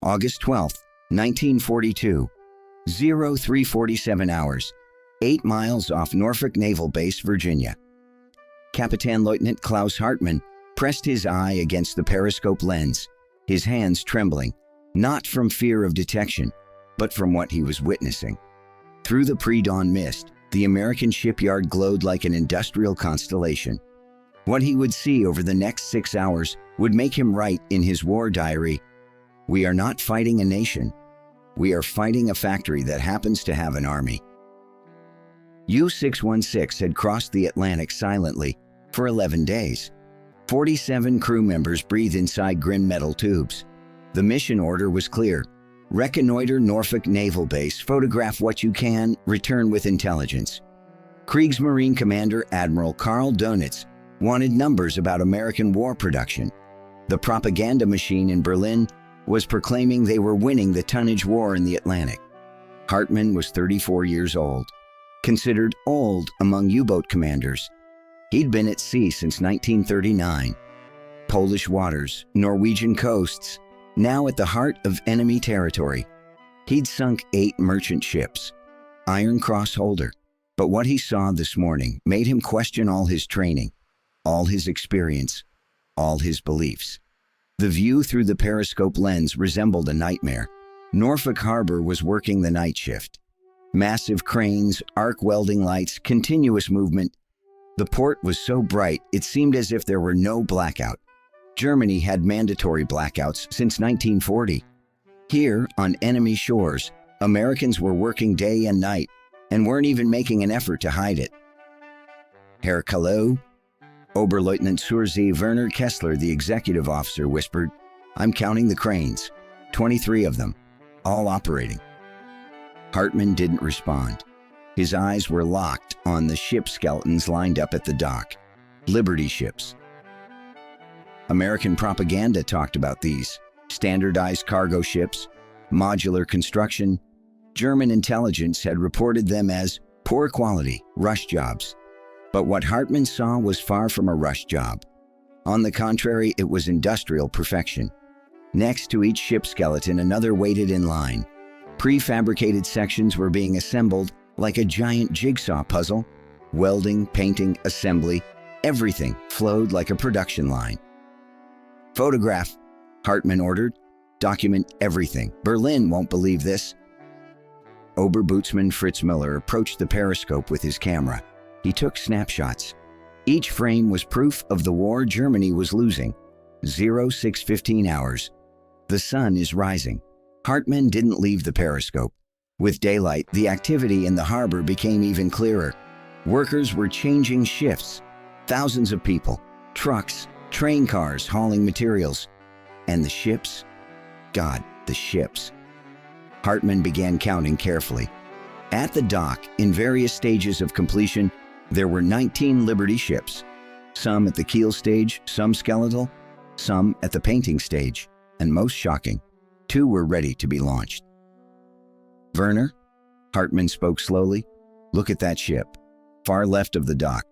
August 12, 1942, 0347 hours, 8 miles off Norfolk Naval Base, Virginia. Kapitänleutnant Klaus Hartmann pressed his eye against the periscope lens, his hands trembling, not from fear of detection, but from what he was witnessing. Through the pre-dawn mist, the American shipyard glowed like an industrial constellation. What he would see over the next 6 hours would make him write in his war diary, "We are not fighting a nation. We are fighting a factory that happens to have an army." U-616 had crossed the Atlantic silently for 11 days. 47 crew members breathed inside grim metal tubes. The mission order was clear. Reconnoiter Norfolk Naval Base, photograph what you can, return with intelligence. Kriegsmarine Commander Admiral Karl Donitz wanted numbers about American war production. The propaganda machine in Berlin was proclaiming they were winning the tonnage war in the Atlantic. Hartmann was 34 years old, considered old among U-boat commanders. He'd been at sea since 1939. Polish waters, Norwegian coasts, now at the heart of enemy territory. He'd sunk 8 merchant ships, Iron Cross holder. But what he saw this morning made him question all his training, all his experience, all his beliefs. The view through the periscope lens resembled a nightmare. Norfolk Harbor was working the night shift. Massive cranes, arc welding lights, continuous movement. The port was so bright it seemed as if there were no blackout. Germany had mandatory blackouts since 1940. Here, on enemy shores, Americans were working day and night and weren't even making an effort to hide it. Herr Kalou, Oberleutnant Surzy Werner Kessler, the executive officer, whispered, "I'm counting the cranes, 23 of them, all operating." Hartmann didn't respond. His eyes were locked on the ship skeletons lined up at the dock. Liberty ships. American propaganda talked about these. Standardized cargo ships, modular construction. German intelligence had reported them as poor quality, rush jobs. But what Hartmann saw was far from a rush job. On the contrary, it was industrial perfection. Next to each ship skeleton, another waited in line. Prefabricated sections were being assembled like a giant jigsaw puzzle. Welding, painting, assembly, everything flowed like a production line. "Photograph," Hartmann ordered. "Document everything. Berlin won't believe this." Oberbootsman Fritz Miller approached the periscope with his camera. He took snapshots. Each frame was proof of the war Germany was losing. 0615 hours. The sun is rising. Hartmann didn't leave the periscope. With daylight, the activity in the harbor became even clearer. Workers were changing shifts. Thousands of people, trucks, train cars hauling materials. And the ships? God, the ships. Hartmann began counting carefully. At the dock, in various stages of completion, there were 19 Liberty ships. Some at the keel stage, some skeletal, some at the painting stage, and most shocking, 2 were ready to be launched. "Werner," Hartmann spoke slowly, "look at that ship, far left of the dock.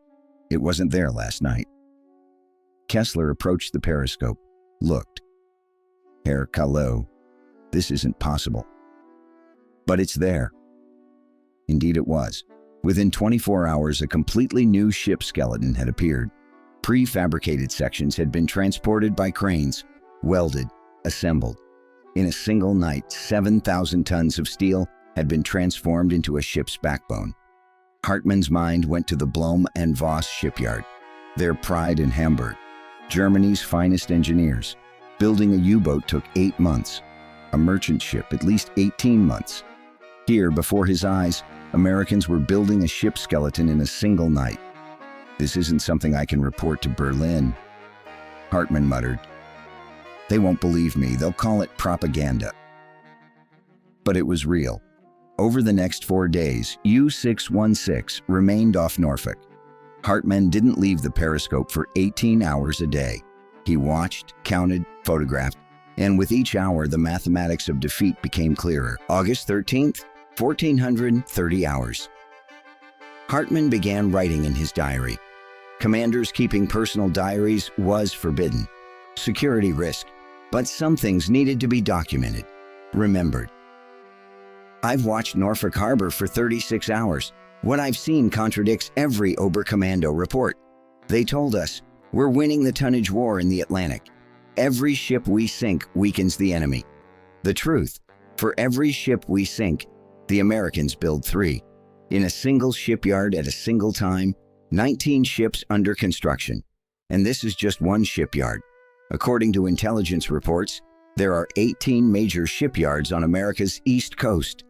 It wasn't there last night." Kessler approached the periscope, looked. "Herr Kalou, this isn't possible." "But it's there." Indeed it was. Within 24 hours, a completely new ship skeleton had appeared. Prefabricated sections had been transported by cranes, welded, assembled. In a single night, 7,000 tons of steel had been transformed into a ship's backbone. Hartmann's mind went to the Blom and Voss shipyard, their pride in Hamburg. Germany's finest engineers. Building a U-boat took 8 months. A merchant ship, at least 18 months. Here, before his eyes, Americans were building a ship skeleton in a single night. "This isn't something I can report to Berlin," Hartmann muttered. "They won't believe me. They'll call it propaganda." But it was real. Over the next 4 days, U-616 remained off Norfolk. Hartmann didn't leave the periscope for 18 hours a day. He watched, counted, photographed, and with each hour, the mathematics of defeat became clearer. August 13th, 1430 hours. Hartmann began writing in his diary. Commanders keeping personal diaries was forbidden. Security risk. But some things needed to be documented. remembered. I've watched Norfolk Harbor for 36 hours. What I've seen contradicts every Oberkommando report. They told us, we're winning the tonnage war in the Atlantic. Every ship we sink weakens the enemy. The truth, for every ship we sink, the Americans build 3. In a single shipyard at a single time, 19 ships under construction. And this is just one shipyard. According to intelligence reports, there are 18 major shipyards on America's East Coast.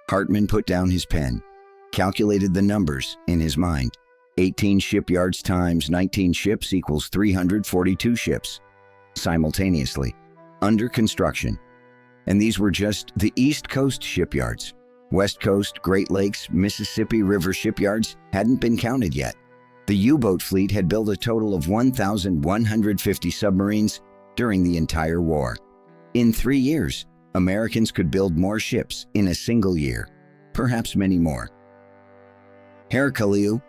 Hartmann put down his pen, calculated the numbers in his mind. 18 shipyards times 19 ships equals 342 ships, simultaneously, under construction. And these were just the East Coast shipyards. West Coast, Great Lakes, Mississippi River shipyards hadn't been counted yet. The U-boat fleet had built a total of 1,150 submarines during the entire war. In 3 years, Americans could build more ships in a single year, perhaps many more. Herr Kalil,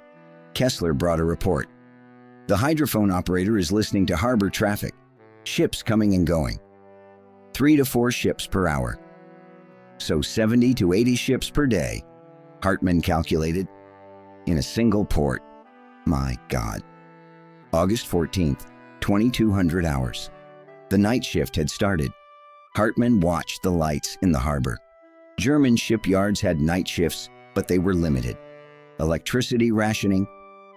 Kessler brought a report. The hydrophone operator is listening to harbor traffic, ships coming and going. 3 to 4 ships per hour. So 70 to 80 ships per day, Hartmann calculated, in a single port. My God. August 14th, 2200 hours. The night shift had started. Hartmann watched the lights in the harbor. German shipyards had night shifts, but they were limited. Electricity rationing,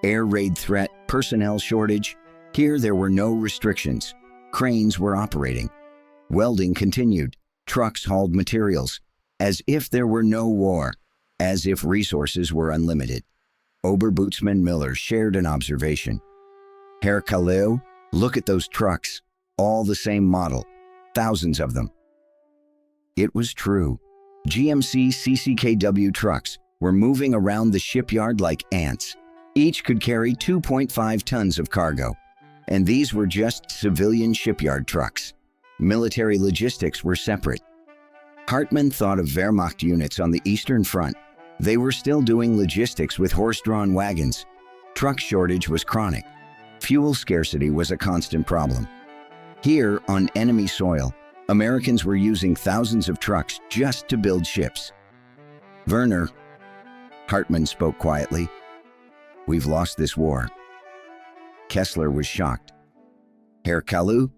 air raid threat, personnel shortage. Here there were no restrictions. Cranes were operating. Welding continued. Trucks hauled materials. As if there were no war. As if resources were unlimited. Oberbootsman Miller shared an observation. Herr Kalil, look at those trucks. All the same model. Thousands of them. It was true. GMC CCKW trucks were moving around the shipyard like ants. Each could carry 2.5 tons of cargo. And these were just civilian shipyard trucks. Military logistics were separate. Hartmann thought of Wehrmacht units on the Eastern Front. They were still doing logistics with horse-drawn wagons. Truck shortage was chronic. Fuel scarcity was a constant problem. Here, on enemy soil, Americans were using thousands of trucks just to build ships. Werner, Hartmann spoke quietly, we've lost this war. Kessler was shocked. Herr Kalil,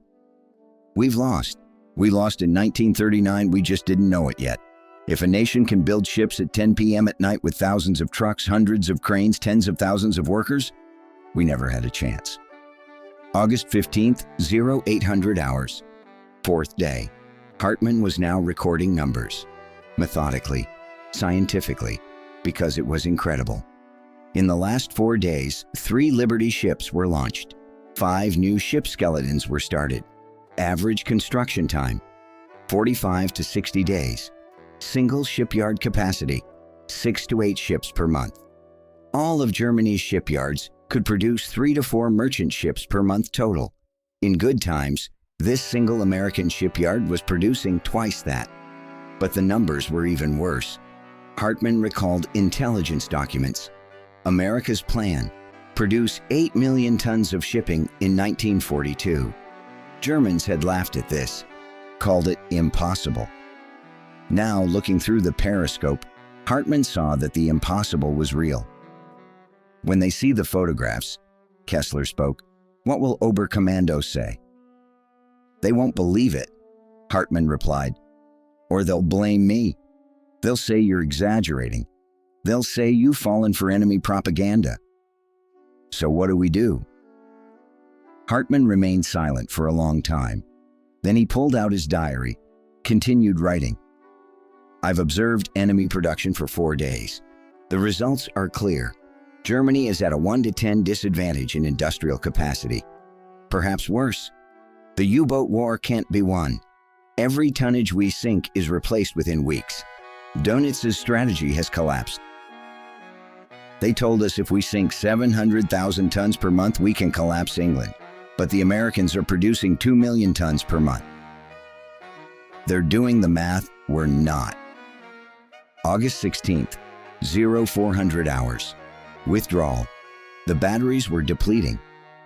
we've lost. We lost in 1939, we just didn't know it yet. If a nation can build ships at 10 p.m. at night with thousands of trucks, hundreds of cranes, tens of thousands of workers, we never had a chance. August 15th, 0800 hours. 4th day. Hartmann was now recording numbers. Methodically, scientifically, because it was incredible. In the last 4 days, 3 Liberty ships were launched. 5 new ship skeletons were started. Average construction time, 45 to 60 days. Single shipyard capacity, 6 to 8 ships per month. All of Germany's shipyards could produce 3 to 4 merchant ships per month total. In good times, this single American shipyard was producing twice that. But the numbers were even worse. Hartmann recalled intelligence documents. America's plan, produce 8 million tons of shipping in 1942. Germans had laughed at this, called it impossible. Now, looking through the periscope, Hartmann saw that the impossible was real. When they see the photographs, Kessler spoke, what will Oberkommando say? They won't believe it, Hartmann replied. Or they'll blame me. They'll say you're exaggerating. They'll say you've fallen for enemy propaganda. So what do we do? Hartmann remained silent for a long time. Then he pulled out his diary, continued writing. I've observed enemy production for 4 days. The results are clear. Germany is at a 1 to 10 disadvantage in industrial capacity. Perhaps worse. The U-boat war can't be won. Every tonnage we sink is replaced within weeks. Donitz's strategy has collapsed. They told us if we sink 700,000 tons per month, we can collapse England. But the Americans are producing 2 million tons per month. They're doing the math, we're not. August 16th, 0400 hours. Withdrawal. The batteries were depleting.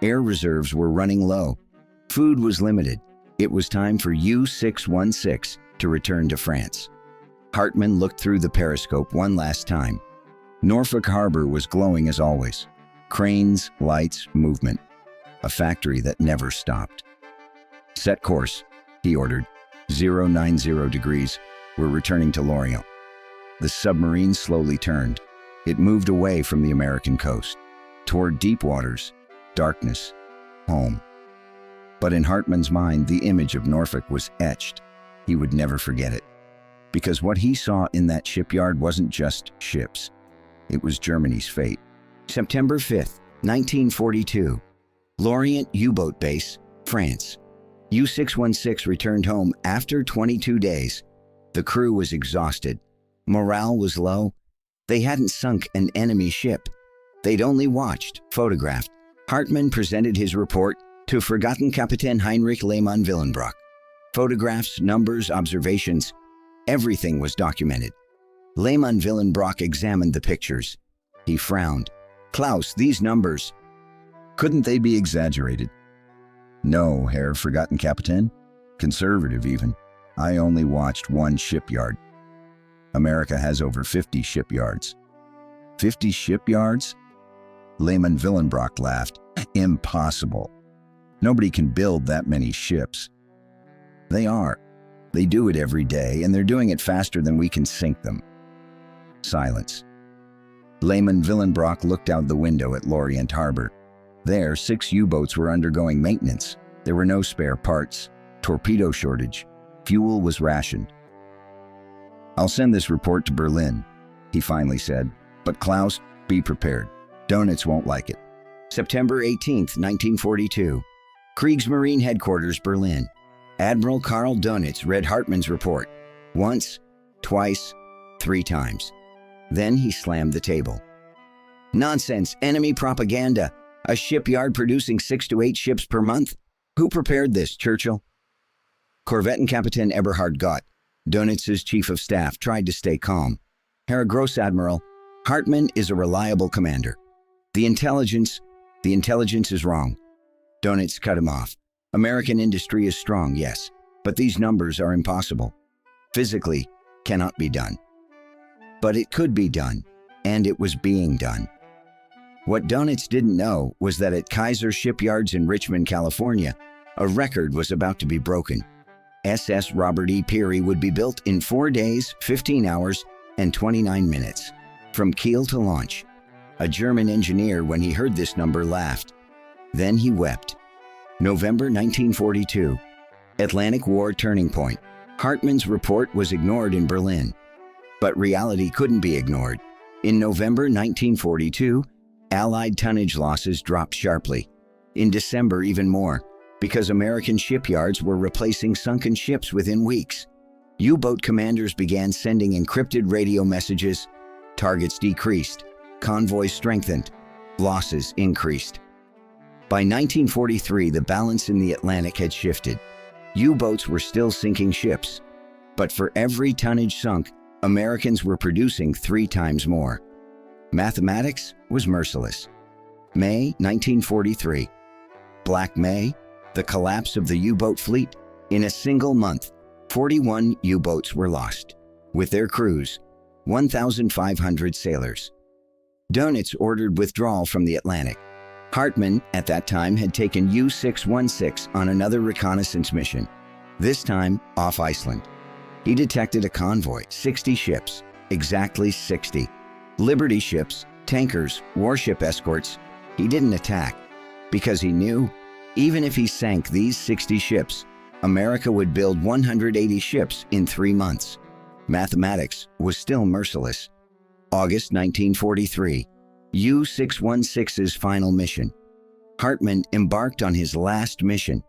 Air reserves were running low. Food was limited. It was time for U-616 to to return to France. Hartmann looked through the periscope one last time. Norfolk Harbor was glowing as always. Cranes, lights, movement. A factory that never stopped. "Set course," he ordered. 090 degrees. We're returning to Lorient. The submarine slowly turned. It moved away from the American coast, toward deep waters, darkness, home. But in Hartmann's mind, the image of Norfolk was etched. He would never forget it. Because what he saw in that shipyard wasn't just ships. It was Germany's fate. September 5th, 1942. Lorient U-boat base, France. U-616 returned home after 22 days. The crew was exhausted. Morale was low. They hadn't sunk an enemy ship. They'd only watched, photographed. Hartmann presented his report to forgotten Kapitän Heinrich Lehmann-Willenbrock. Photographs, numbers, observations, everything was documented. Lehmann-Willenbrock examined the pictures. He frowned. "Klaus, these numbers, couldn't they be exaggerated?" "No, Herr Forgotten Kapitän. Conservative even. I only watched one shipyard. America has over 50 shipyards." 50 shipyards? Lehmann-Willenbrock laughed. "Impossible. Nobody can build that many ships." "They are. They do it every day, and they're doing it faster than we can sink them." Silence. Lehmann-Willenbrock looked out the window at Lorient Harbor. There, 6 U-boats were undergoing maintenance. There were no spare parts, torpedo shortage, fuel was rationed. "I'll send this report to Berlin," he finally said. "But Klaus, be prepared. Donitz won't like it." September 18th, 1942. Kriegsmarine Headquarters, Berlin. Admiral Karl Donitz read Hartmann's report. Once, twice, 3 times. Then he slammed the table. "Nonsense, enemy propaganda. A shipyard producing 6 to 8 ships per month? Who prepared this, Churchill?" Korvettenkapitän Eberhard Gott, Donitz's chief of staff, tried to stay calm. "Herr Grossadmiral, Hartmann is a reliable commander. The intelligence is wrong." Donitz cut him off. "American industry is strong, yes, but these numbers are impossible. Physically, cannot be done." But it could be done, and it was being done. What Donitz didn't know was that at Kaiser Shipyards in Richmond, California, a record was about to be broken. SS Robert E. Peary would be built in 4 days, 15 hours, and 29 minutes, from keel to launch. A German engineer, when he heard this number, laughed. Then he wept. November 1942. Atlantic War turning point. Hartmann's report was ignored in Berlin. But reality couldn't be ignored. In November 1942, Allied tonnage losses dropped sharply. In December, even more, because American shipyards were replacing sunken ships within weeks. U-boat commanders began sending encrypted radio messages. Targets decreased. Convoys strengthened. Losses increased. By 1943, the balance in the Atlantic had shifted. U-boats were still sinking ships. But for every tonnage sunk, Americans were producing 3 times more. Mathematics was merciless. May 1943. Black May, the collapse of the U-boat fleet. In a single month, 41 U-boats were lost, with their crews, 1,500 sailors. Donitz ordered withdrawal from the Atlantic. Hartmann, at that time, had taken U-616 on another reconnaissance mission, this time off Iceland. He detected a convoy, 60 ships, exactly 60. Liberty ships, tankers, warship escorts. He didn't attack, because he knew, even if he sank these 60 ships, America would build 180 ships in 3 months. Mathematics was still merciless. August 1943, U-616's final mission. Hartmann embarked on his last mission,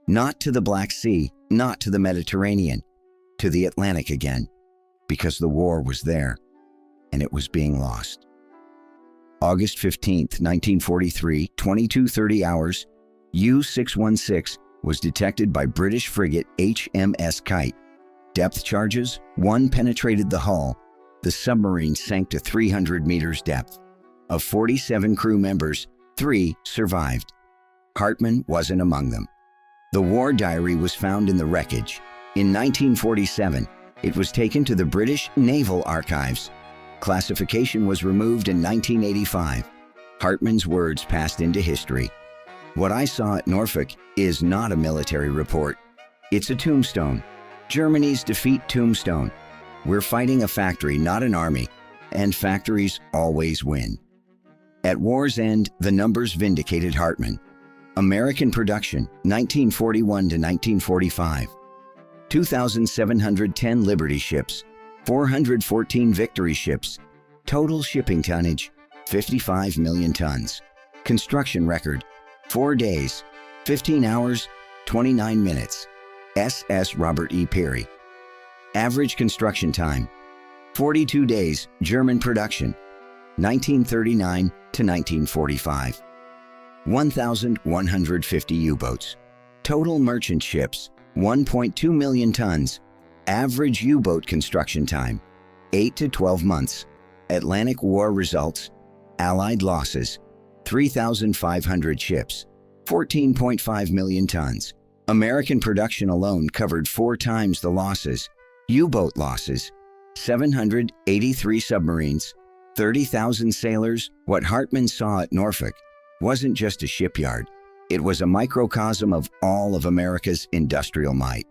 not to the Black Sea, not to the Mediterranean, to the Atlantic again, because the war was there, and it was being lost. August 15th, 1943, 22:30 hours, U-616 was detected by British frigate HMS Kite. Depth charges: 1 penetrated the hull. The submarine sank to 300 meters depth. Of 47 crew members, 3 survived. Hartmann wasn't among them. The war diary was found in the wreckage. In 1947, it was taken to the British Naval Archives. Classification was removed in 1985. Hartmann's words passed into history. "What I saw at Norfolk is not a military report. It's a tombstone. Germany's defeat tombstone. We're fighting a factory, not an army, and factories always win." At war's end, the numbers vindicated Hartmann. American production, 1941 to 1945. 2,710 Liberty ships, 414 Victory ships. Total shipping tonnage, 55 million tons. Construction record, 4 days, 15 hours, 29 minutes. SS Robert E. Peary. Average construction time, 42 days, German production, 1939 to 1945. 1,150 U-boats. Total merchant ships, 1.2 million tons. Average U-boat construction time, 8 to 12 months. Atlantic War results, Allied losses, 3,500 ships, 14.5 million tons. American production alone covered 4 times the losses. U-boat losses, 783 submarines, 30,000 sailors. What Hartmann saw at Norfolk wasn't just a shipyard. It was a microcosm of all of America's industrial might.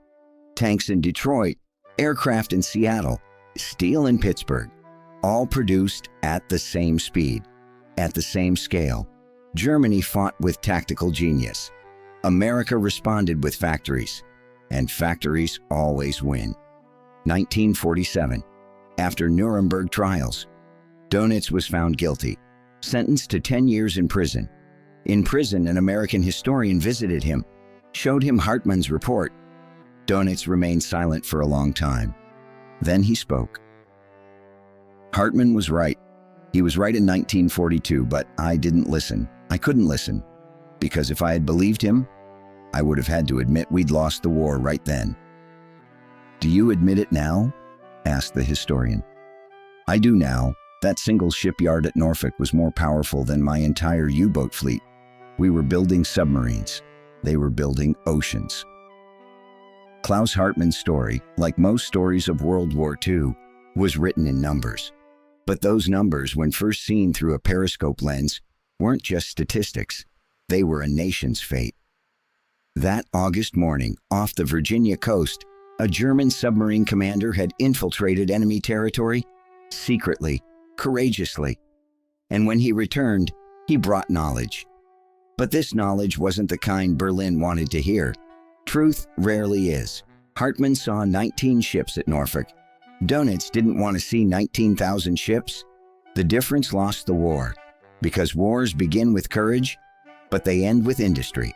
Tanks in Detroit, aircraft in Seattle, steel in Pittsburgh, all produced at the same speed, at the same scale. Germany fought with tactical genius. America responded with factories, and factories always win. 1947. After Nuremberg trials, Dönitz was found guilty, sentenced to 10 years in prison. In prison, an American historian visited him, showed him Hartmann's report. Dönitz remained silent for a long time. Then he spoke. "Hartmann was right. He was right in 1942, but I didn't listen. I couldn't listen, because if I had believed him, I would have had to admit we'd lost the war right then." "Do you admit it now?" asked the historian. "I do now. That single shipyard at Norfolk was more powerful than my entire U-boat fleet. We were building submarines. They were building oceans." Klaus Hartmann's story, like most stories of World War II, was written in numbers. But those numbers, when first seen through a periscope lens, weren't just statistics. They were a nation's fate. That August morning, off the Virginia coast, a German submarine commander had infiltrated enemy territory secretly, courageously. And when he returned, he brought knowledge. But this knowledge wasn't the kind Berlin wanted to hear. Truth rarely is. Hartmann saw 19 ships at Norfolk. Dönitz didn't want to see 19,000 ships. The difference lost the war, because wars begin with courage, but they end with industry.